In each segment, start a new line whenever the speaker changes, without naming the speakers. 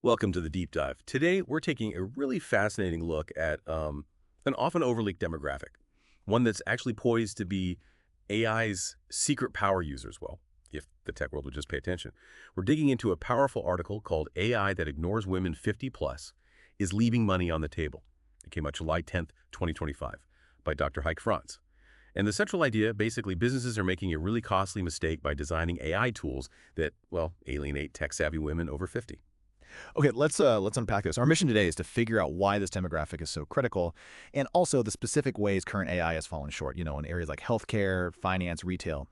Welcome to the deep dive. Today, we're taking a really fascinating look at an often overlooked demographic, one that's actually poised to be AI's secret power users, well, if the tech world would just pay attention. We're digging into a powerful article called AI That Ignores Women 50 Plus is Leaving Money on the Table. It came out July 10th, 2025 by Dr. Heike Franz. And the central idea, basically, businesses are making a really costly mistake by designing AI tools that, well, alienate tech-savvy women over 50.
Okay, let's unpack this. Our mission today is to figure out why this demographic is so critical, and also the specific ways current AI has fallen short. In areas like healthcare, finance, retail,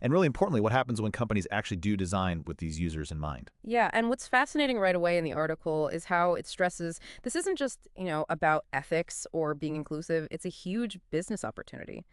and really importantly, what happens when companies actually do design with these users in mind.
Yeah, and what's fascinating right away in the article is how it stresses this isn't just, about ethics or being inclusive. It's a huge business opportunity.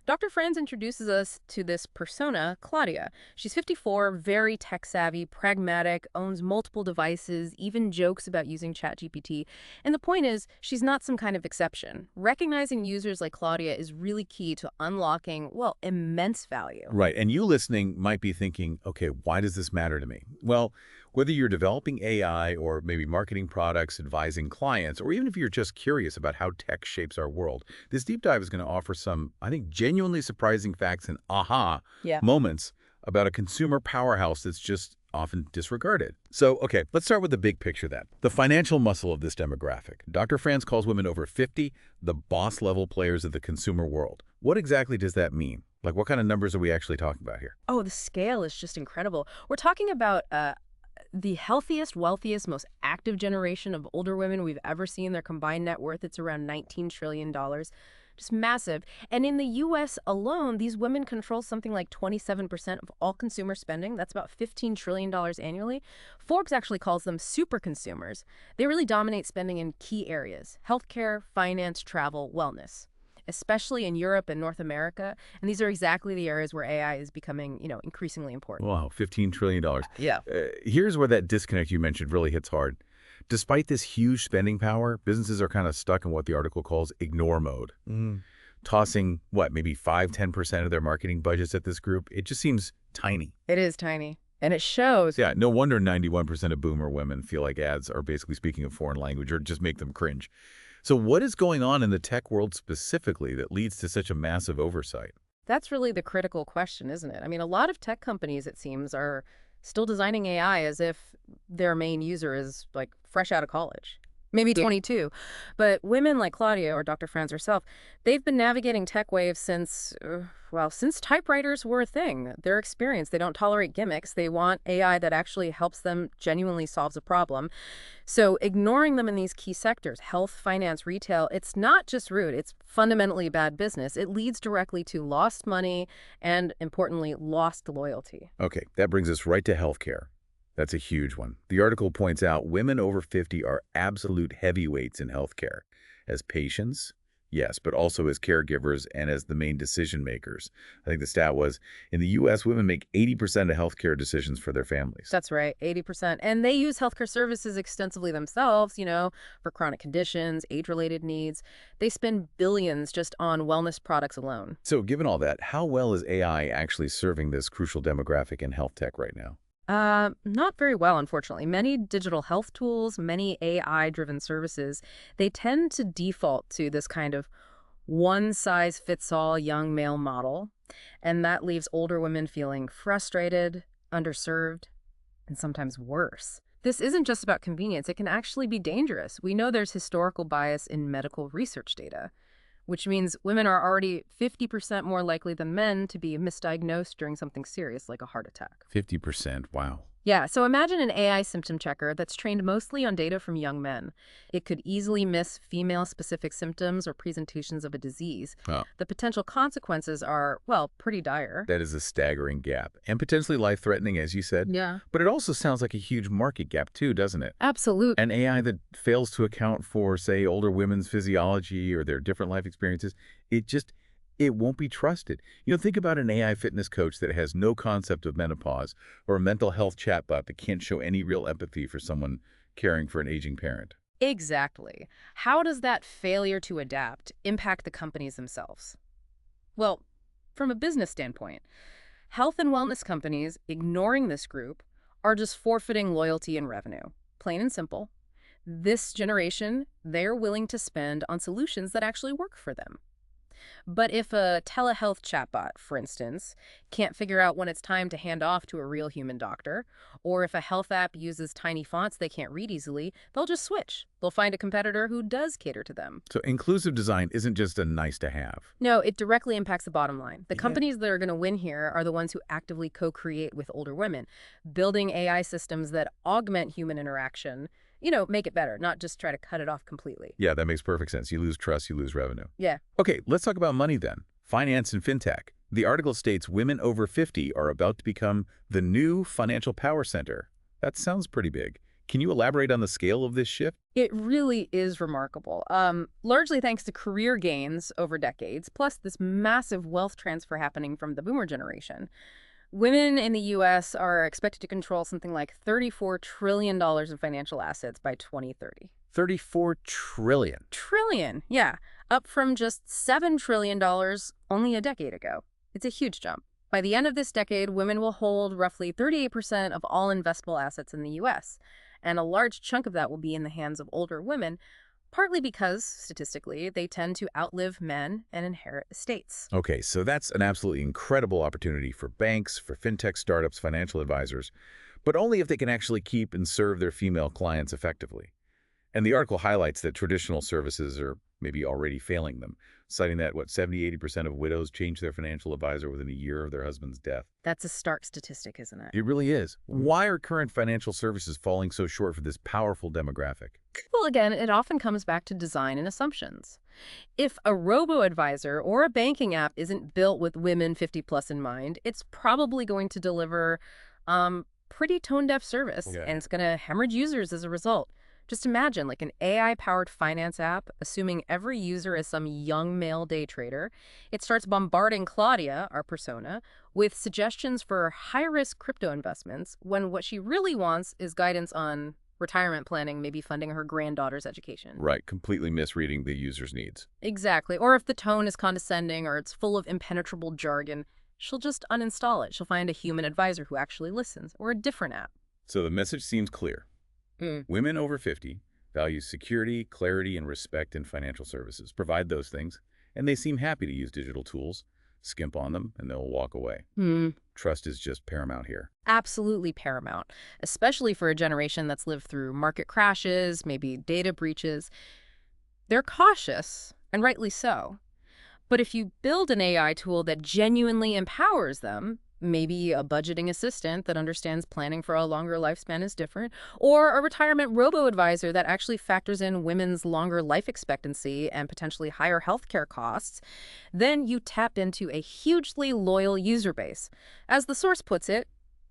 Dr. Franz introduces us to this persona, Claudia. She's 54, very tech-savvy, pragmatic, owns multiple devices, even jokes about using ChatGPT. And the point is, she's not some kind of exception. Recognizing users like Claudia is really key to unlocking, well, immense value.
Right. And you listening might be thinking, okay, why does this matter to me? Well, whether you're developing AI or maybe marketing products, advising clients, or even if you're just curious about how tech shapes our world, this deep dive is going to offer some, I think, genuinely surprising facts and aha
Yeah.
moments about a consumer powerhouse that's just often disregarded. So, okay, let's start with the big picture then. The financial muscle of this demographic. Dr. Franz calls women over 50 the boss-level players of the consumer world. What exactly does that mean? Like, what kind of numbers are we actually talking about here?
Oh, the scale is just incredible. We're talking about the healthiest, wealthiest, most active generation of older women we've ever seen. Their combined net worth, it's around $19 trillion. Just massive. And in the U.S. alone, these women control something like 27% of all consumer spending. That's about $15 trillion annually. Forbes actually calls them super consumers. They really dominate spending in key areas: healthcare, finance, travel, wellness, especially in Europe and North America. And these are exactly the areas where AI is becoming, increasingly important.
Wow, $15 trillion.
Yeah.
Here's where that disconnect you mentioned really hits hard. Despite this huge spending power, businesses are kind of stuck in what the article calls ignore mode. Tossing, what, maybe 5–10% of their marketing budgets at this group? It just seems tiny.
It is tiny. And it shows.
Yeah, no wonder 91% of boomer women feel like ads are basically speaking a foreign language or just make them cringe. So what is going on in the tech world specifically that leads to such a massive oversight?
That's really the critical question, isn't it? I mean, a lot of tech companies, it seems, are still designing AI as if their main user is like fresh out of college, maybe 22. But women like Claudia or Dr. Franz herself, they've been navigating tech waves since typewriters were a thing. They're experienced. They don't tolerate gimmicks. They want AI that actually helps them genuinely solves a problem. So ignoring them in these key sectors, health, finance, retail, it's not just rude. It's fundamentally bad business. It leads directly to lost money and, importantly, lost loyalty.
Okay, that brings us right to healthcare. That's a huge one. The article points out women over 50 are absolute heavyweights in healthcare. As patients, yes, but also as caregivers and as the main decision makers. I think the stat was, in the U.S., women make 80% of healthcare decisions for their families.
That's right, 80%. And they use healthcare services extensively themselves, for chronic conditions, age-related needs. They spend billions just on wellness products alone.
So given all that, how well is AI actually serving this crucial demographic in health tech right now?
Not very well, unfortunately. Many digital health tools, many AI-driven services, they tend to default to this kind of one-size-fits-all young male model, and that leaves older women feeling frustrated, underserved, and sometimes worse. This isn't just about convenience. It can actually be dangerous. We know there's historical bias in medical research data, which means women are already 50% more likely than men to be misdiagnosed during something serious like a heart attack.
50%, wow.
Yeah, so imagine an AI symptom checker that's trained mostly on data from young men. It could easily miss female-specific symptoms or presentations of a disease.
Oh,
The potential consequences are, well, pretty dire.
that is a staggering gap and potentially life-threatening, as you said.
Yeah.
But it also sounds like a huge market gap too, doesn't it?
Absolutely.
An AI that fails to account for, say, older women's physiology or their different life experiences, it won't be trusted. Think about an AI fitness coach that has no concept of menopause or a mental health chatbot that can't show any real empathy for someone caring for an aging parent.
Exactly. How does that failure to adapt impact the companies themselves? Well, from a business standpoint, health and wellness companies ignoring this group are just forfeiting loyalty and revenue. plain and simple. This generation, they're willing to spend on solutions that actually work for them. But if a telehealth chatbot, for instance, can't figure out when it's time to hand off to a real human doctor, or if a health app uses tiny fonts they can't read easily, they'll just switch. They'll find a competitor who does cater to them.
So inclusive design isn't just a nice to have.
No, it directly impacts the bottom line. The
Yeah.
companies that are going to win here are the ones who actively co-create with older women, building AI systems that augment human interaction, make it better, not just try to cut it off completely.
Yeah, that makes perfect sense. You lose trust, you lose revenue.
Yeah.
Okay, let's talk about money then. Finance and fintech. The article states women over 50 are about to become the new financial power center. That sounds pretty big. Can you elaborate on the scale of this shift?
It really is remarkable, largely thanks to career gains over decades, plus this massive wealth transfer happening from the boomer generation. Women in the U.S. are expected to control something like $34 trillion in financial assets by 2030.
34 trillion.
Trillion, yeah, up from just $7 trillion only a decade ago. It's a huge jump. By the end of this decade, women will hold roughly 38% of all investable assets in the U.S., and a large chunk of that will be in the hands of older women, partly because, statistically, they tend to outlive men and inherit estates.
Okay, so that's an absolutely incredible opportunity for banks, for fintech startups, financial advisors, but only if they can actually keep and serve their female clients effectively. And the article highlights that traditional services are maybe already failing them, citing that, 70–80% of widows change their financial advisor within a year of their husband's death.
That's a stark statistic, isn't it?
It really is. Why are current financial services falling so short for this powerful demographic?
Well, again, it often comes back to design and assumptions. If a robo-advisor or a banking app isn't built with women 50 plus in mind, it's probably going to deliver pretty tone-deaf service,
Okay.
and it's going to hemorrhage users as a result. Just imagine like an AI-powered finance app, assuming every user is some young male day trader. It starts bombarding Claudia, our persona, with suggestions for high-risk crypto investments when what she really wants is guidance on retirement planning, maybe funding her granddaughter's education.
Right, completely misreading the user's needs.
Exactly. Or if the tone is condescending or it's full of impenetrable jargon, she'll just uninstall it. She'll find a human advisor who actually listens, or a different app.
So the message seems clear. Women over 50 value security, clarity, and respect in financial services. Provide those things, and they seem happy to use digital tools. Skimp on them, and they'll walk away. Trust is just paramount here.
Absolutely paramount, especially for a generation that's lived through market crashes, maybe data breaches. They're cautious, and rightly so. But if you build an AI tool that genuinely empowers them, maybe a budgeting assistant that understands planning for a longer lifespan is different, or a retirement robo-advisor that actually factors in women's longer life expectancy and potentially higher healthcare costs, then you tap into a hugely loyal user base. As the source puts it,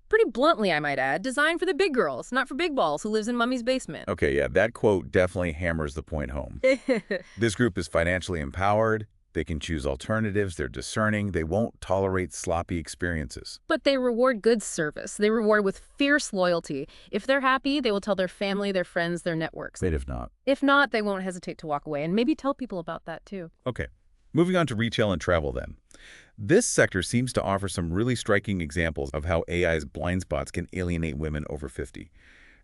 pretty bluntly, I might add, designed for the big girls, not for big balls who lives in mummy's basement.
Okay, yeah, that quote definitely hammers the point home. This group is financially empowered. They can choose alternatives. They're discerning. They won't tolerate sloppy experiences.
But they reward good service. They reward with fierce loyalty. If they're happy, they will tell their family, their friends, their networks.
But if not.
If not, they won't hesitate to walk away and maybe tell people about that too.
Okay, moving on to retail and travel then. This sector seems to offer some really striking examples of how AI's blind spots can alienate women over 50.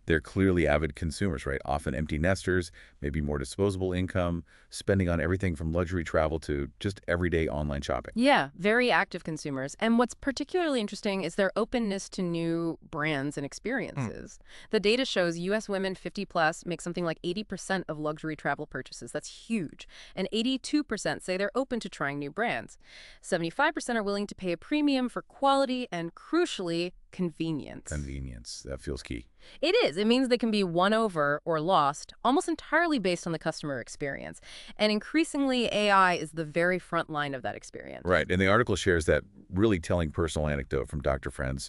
They're clearly avid consumers, right? Often empty nesters, maybe more disposable income, spending on everything from luxury travel to just everyday online shopping.
Yeah, very active consumers. And what's particularly interesting is their openness to new brands and experiences. The data shows U.S. women 50 plus make something like 80% of luxury travel purchases. That's huge. And 82% say they're open to trying new brands. 75% are willing to pay a premium for quality and, crucially, convenience.
Convenience, that feels key.
It is. It means they can be won over or lost almost entirely based on the customer experience. And increasingly, AI is the very front line of that experience.
Right, and the article shares that really telling personal anecdote from Dr. Friends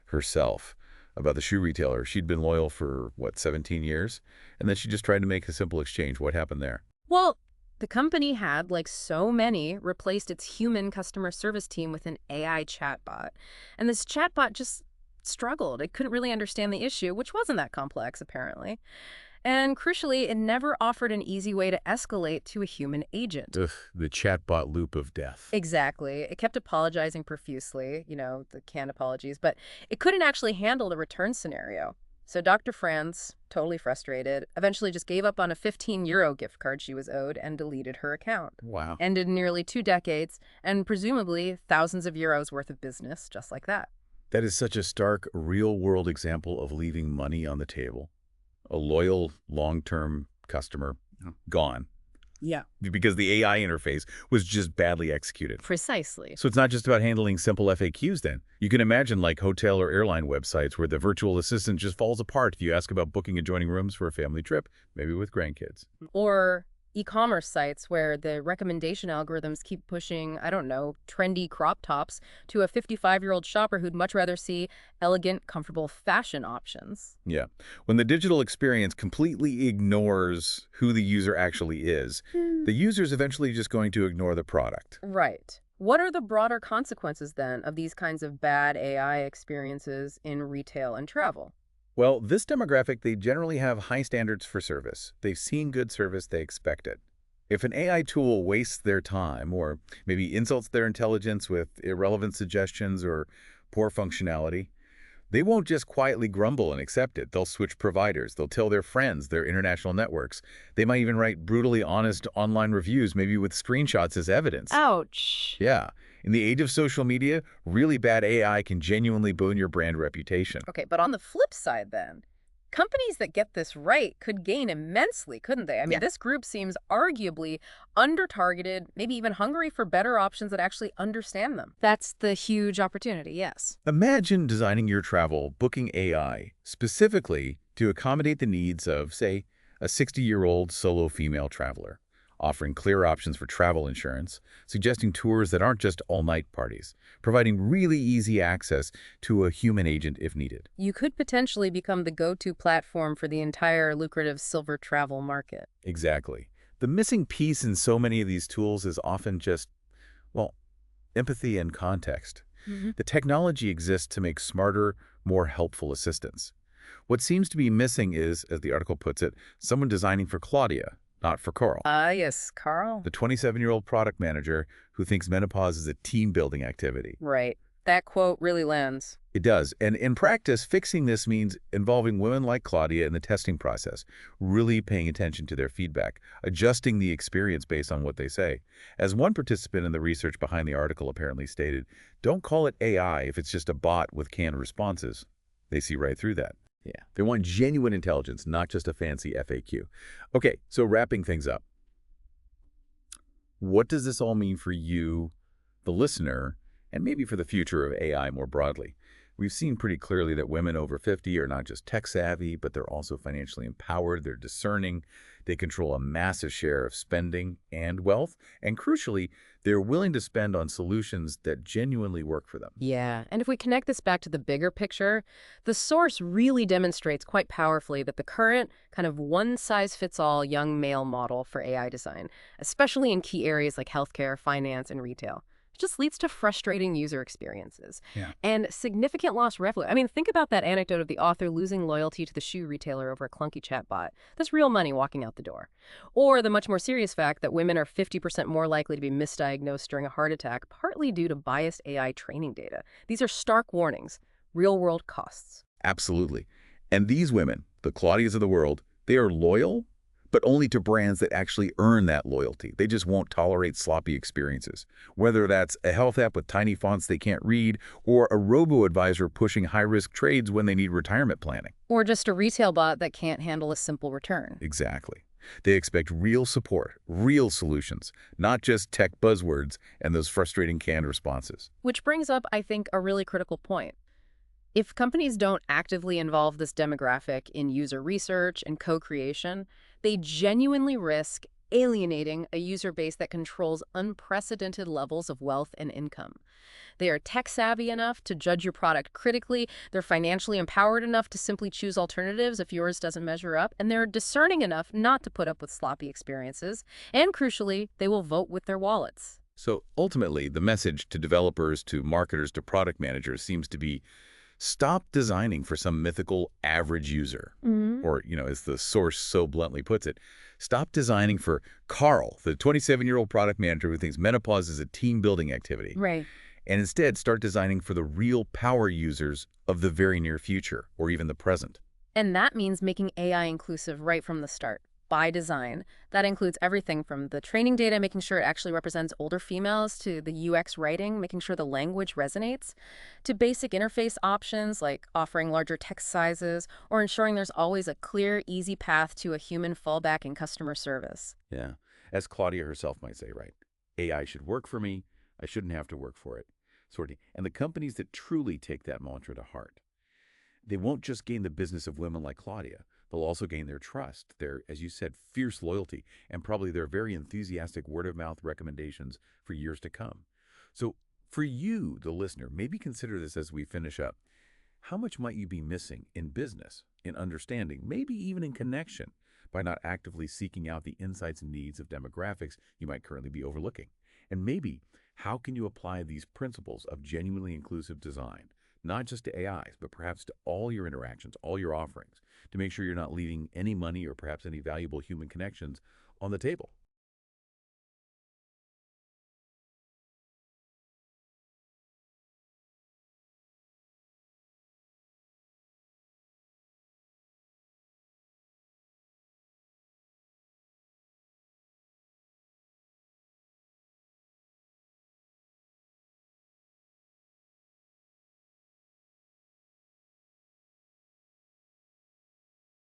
herself about the shoe retailer. She'd been loyal for, 17 years? And then she just tried to make a simple exchange. What happened there?
Well, the company had, like so many, replaced its human customer service team with an AI chatbot. And this chatbot just struggled. It couldn't really understand the issue, which wasn't that complex, apparently. And crucially, it never offered an easy way to escalate to a human agent.
Ugh, the chatbot loop of death.
Exactly. It kept apologizing profusely, the canned apologies, but it couldn't actually handle the return scenario. So Dr. Franz, totally frustrated, eventually just gave up on a 15 euro gift card she was owed and deleted her account.
Wow.
Ended nearly 2 decades and presumably thousands of euros worth of business just like that.
That is such a stark, real-world example of leaving money on the table. A loyal, long-term customer gone
Yeah.
because the AI interface was just badly executed.
Precisely.
So it's not just about handling simple FAQs then. You can imagine like hotel or airline websites where the virtual assistant just falls apart if you ask about booking adjoining rooms for a family trip, maybe with grandkids.
Or e-commerce sites where the recommendation algorithms keep pushing, I don't know, trendy crop tops to a 55-year-old shopper who'd much rather see elegant, comfortable fashion options.
Yeah. When the digital experience completely ignores who the user actually is, the user's eventually just going to ignore the product.
Right. What are the broader consequences then of these kinds of bad AI experiences in retail and travel?
Well, this demographic, they generally have high standards for service. They've seen good service, they expect it. If an AI tool wastes their time or maybe insults their intelligence with irrelevant suggestions or poor functionality, they won't just quietly grumble and accept it. They'll switch providers. They'll tell their friends, their international networks. They might even write brutally honest online reviews, maybe with screenshots as evidence.
Ouch.
Yeah. In the age of social media, really bad AI can genuinely boon your brand reputation.
Okay, but on the flip side then, companies that get this right could gain immensely, couldn't they? I mean,
Yeah.
this group seems arguably under-targeted, maybe even hungry for better options that actually understand them. That's the huge opportunity, yes.
Imagine designing your travel booking AI specifically to accommodate the needs of, say, a 60-year-old solo female traveler, offering clear options for travel insurance, suggesting tours that aren't just all-night parties, providing really easy access to a human agent if needed.
You could potentially become the go-to platform for the entire lucrative silver travel market.
Exactly. The missing piece in so many of these tools is often just, well, empathy and context. The technology exists to make smarter, more helpful assistants. What seems to be missing is, as the article puts it, someone designing for Claudia, not for Carl,
Yes, Carl.
the 27-year-old product manager who thinks menopause is a team-building activity.
Right. That quote really lands.
It does. And in practice, fixing this means involving women like Claudia in the testing process, really paying attention to their feedback, adjusting the experience based on what they say. As one participant in the research behind the article apparently stated, don't call it AI if it's just a bot with canned responses. They see right through that. Yeah. They want genuine intelligence, not just a fancy FAQ. Okay, so wrapping things up. What does this all mean for you, the listener, and maybe for the future of AI more broadly? We've seen pretty clearly that women over 50 are not just tech-savvy, but they're also financially empowered, they're discerning, they control a massive share of spending and wealth, and crucially, they're willing to spend on solutions that genuinely work for them.
Yeah, and if we connect this back to the bigger picture, the source really demonstrates quite powerfully that the current kind of one-size-fits-all young male model for AI design, especially in key areas like healthcare, finance, and retail, just leads to frustrating user experiences and significant lost revenue. I mean, think about that anecdote of the author losing loyalty to the shoe retailer over a clunky chatbot. That's real money walking out the door. Or the much more serious fact that women are 50% more likely to be misdiagnosed during a heart attack, partly due to biased AI training data. These are stark warnings, real-world costs.
Absolutely. And these women, the Claudias of the world, they are loyal, but only to brands that actually earn that loyalty. They just won't tolerate sloppy experiences. Whether that's a health app with tiny fonts they can't read, or a robo-advisor pushing high-risk trades when they need retirement planning.
Or just a retail bot that can't handle a simple return.
Exactly. They expect real support, real solutions, not just tech buzzwords and those frustrating canned responses.
Which brings up, I think, a really critical point. If companies don't actively involve this demographic in user research and co-creation, they genuinely risk alienating a user base that controls unprecedented levels of wealth and income. They are tech-savvy enough to judge your product critically, they're financially empowered enough to simply choose alternatives if yours doesn't measure up, and they're discerning enough not to put up with sloppy experiences, and crucially, they will vote with their wallets.
So ultimately, the message to developers, to marketers, to product managers seems to be, stop designing for some mythical average user. Or, as the source so bluntly puts it, stop designing for Carl, the 27-year-old product manager who thinks menopause is a team-building activity.
Right.
And instead start designing for the real power users of the very near future, or even the present.
And that means making AI inclusive right from the start, by design. That includes everything from the training data, making sure it actually represents older females, to the UX writing, making sure the language resonates, to basic interface options like offering larger text sizes or ensuring there's always a clear, easy path to a human fallback in customer service.
Yeah. As Claudia herself might say, right? AI should work for me. I shouldn't have to work for it. Sort of. And the companies that truly take that mantra to heart, they won't just gain the business of women like Claudia. They'll also gain their trust, their, as you said, fierce loyalty, and probably their very enthusiastic word-of-mouth recommendations for years to come. So for you, the listener, maybe consider this as we finish up. How much might you be missing in business, in understanding, maybe even in connection, by not actively seeking out the insights and needs of demographics you might currently be overlooking? And maybe, how can you apply these principles of genuinely inclusive design, not just to AIs, but perhaps to all your interactions, all your offerings, to make sure you're not leaving any money or perhaps any valuable human connections on the table?